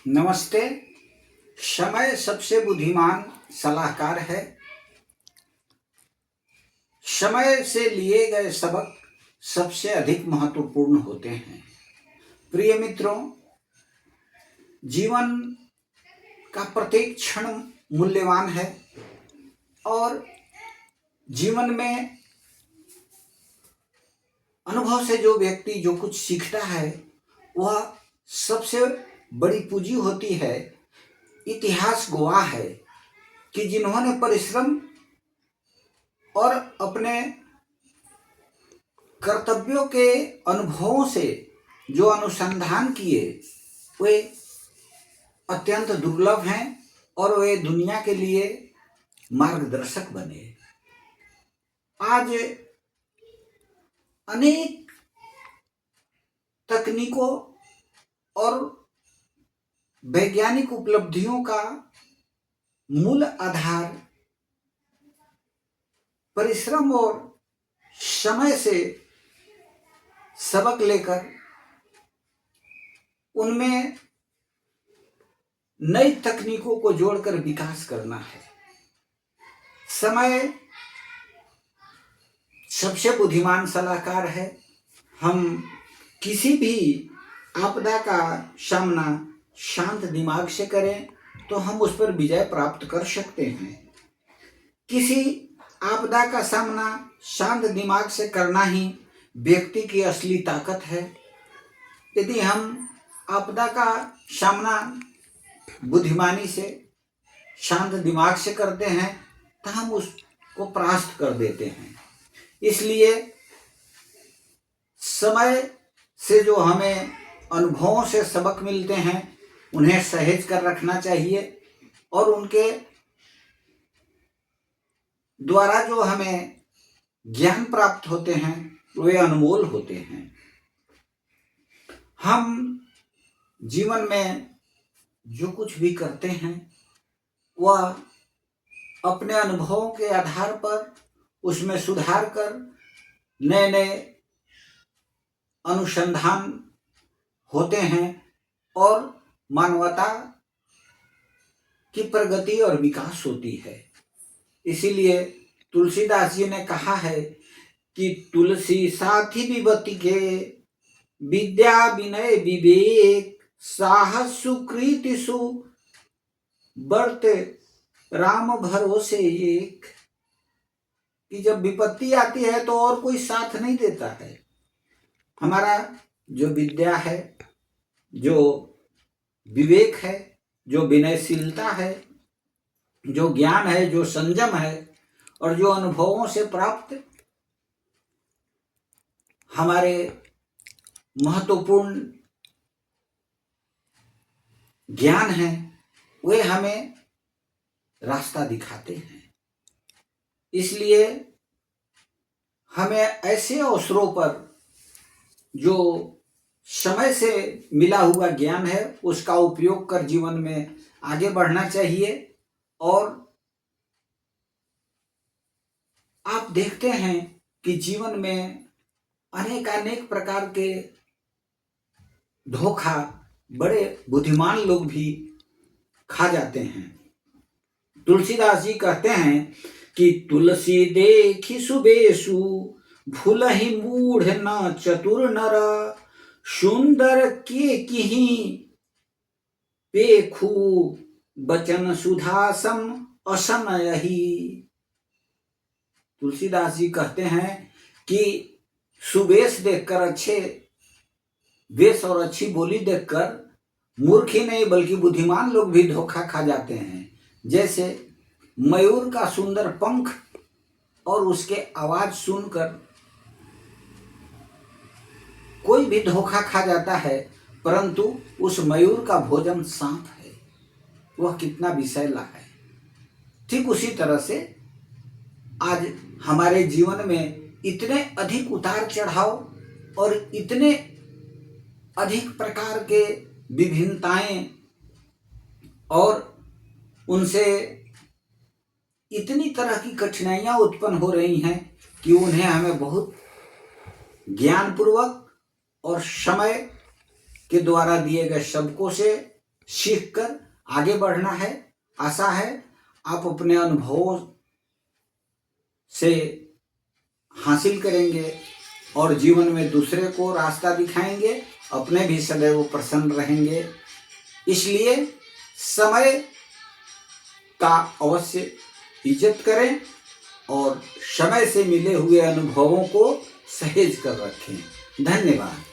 नमस्ते। समय सबसे बुद्धिमान सलाहकार है। समय से लिए गए सबक सबसे अधिक महत्वपूर्ण होते हैं। प्रिय मित्रों, जीवन का प्रत्येक क्षण मूल्यवान है और जीवन में अनुभव से जो व्यक्ति जो कुछ सीखता है वह सबसे बड़ी पूंजी होती है। इतिहास गवाह है कि जिन्होंने परिश्रम और अपने कर्तव्यों के अनुभवों से जो अनुसंधान किए वे अत्यंत दुर्लभ हैं और वे दुनिया के लिए मार्गदर्शक बने। आज अनेक तकनीकों और वैज्ञानिक उपलब्धियों का मूल आधार परिश्रम और समय से सबक लेकर उनमें नई तकनीकों को जोड़कर विकास करना है। समय सबसे बुद्धिमान सलाहकार है। हम किसी भी आपदा का सामना शांत दिमाग से करें तो हम उस पर विजय प्राप्त कर सकते हैं। किसी आपदा का सामना शांत दिमाग से करना ही व्यक्ति की असली ताकत है। यदि हम आपदा का सामना बुद्धिमानी से शांत दिमाग से करते हैं तो हम उसको परास्त कर देते हैं। इसलिए समय से जो हमें अनुभवों से सबक मिलते हैं उन्हें सहेज कर रखना चाहिए और उनके द्वारा जो हमें ज्ञान प्राप्त होते हैं वे अनमोल होते हैं। हम जीवन में जो कुछ भी करते हैं वह अपने अनुभवों के आधार पर उसमें सुधार कर नए नए अनुसंधान होते हैं और मानवता की प्रगति और विकास होती है। इसीलिए तुलसीदास जी ने कहा है कि तुलसी साथी विपत्ति के विद्या विनय विवेक साहस सुकृति सु बर्त राम भरोसे एक। कि जब विपत्ति आती है तो और कोई साथ नहीं देता है। हमारा जो विद्या है, जो विवेक है, जो विनयशीलता है, जो ज्ञान है, जो संयम है और जो अनुभवों से प्राप्त हमारे महत्वपूर्ण ज्ञान है वे हमें रास्ता दिखाते हैं। इसलिए हमें ऐसे अवसरों पर जो समय से मिला हुआ ज्ञान है उसका उपयोग कर जीवन में आगे बढ़ना चाहिए। और आप देखते हैं कि जीवन में अनेक प्रकार के धोखा बड़े बुद्धिमान लोग भी खा जाते हैं। तुलसीदास जी कहते हैं कि तुलसी देखी सुबेसु भूलहि मूढ़ न चतुर नर सुंदर के किही पेखू बचन सुधासम असनयहि। तुलसीदास जी कहते हैं कि सुवेश देखकर, अच्छे वेश और अच्छी बोली देखकर मूर्ख ही नहीं बल्कि बुद्धिमान लोग भी धोखा खा जाते हैं। जैसे मयूर का सुंदर पंख और उसके आवाज सुनकर कोई भी धोखा खा जाता है, परंतु उस मयूर का भोजन सांप है, वह कितना विषैला है। ठीक उसी तरह से आज हमारे जीवन में इतने अधिक उतार चढ़ाव और इतने अधिक प्रकार के विभिन्नताएं और उनसे इतनी तरह की कठिनाइयां उत्पन्न हो रही हैं कि उन्हें हमें बहुत ज्ञानपूर्वक और समय के द्वारा दिए गए सबकों से सीखकर आगे बढ़ना है। आशा है आप अपने अनुभवों से हासिल करेंगे और जीवन में दूसरे को रास्ता दिखाएंगे, अपने भी सदैव प्रसन्न रहेंगे। इसलिए समय का अवश्य इज्जत करें और समय से मिले हुए अनुभवों को सहेज कर रखें। धन्यवाद।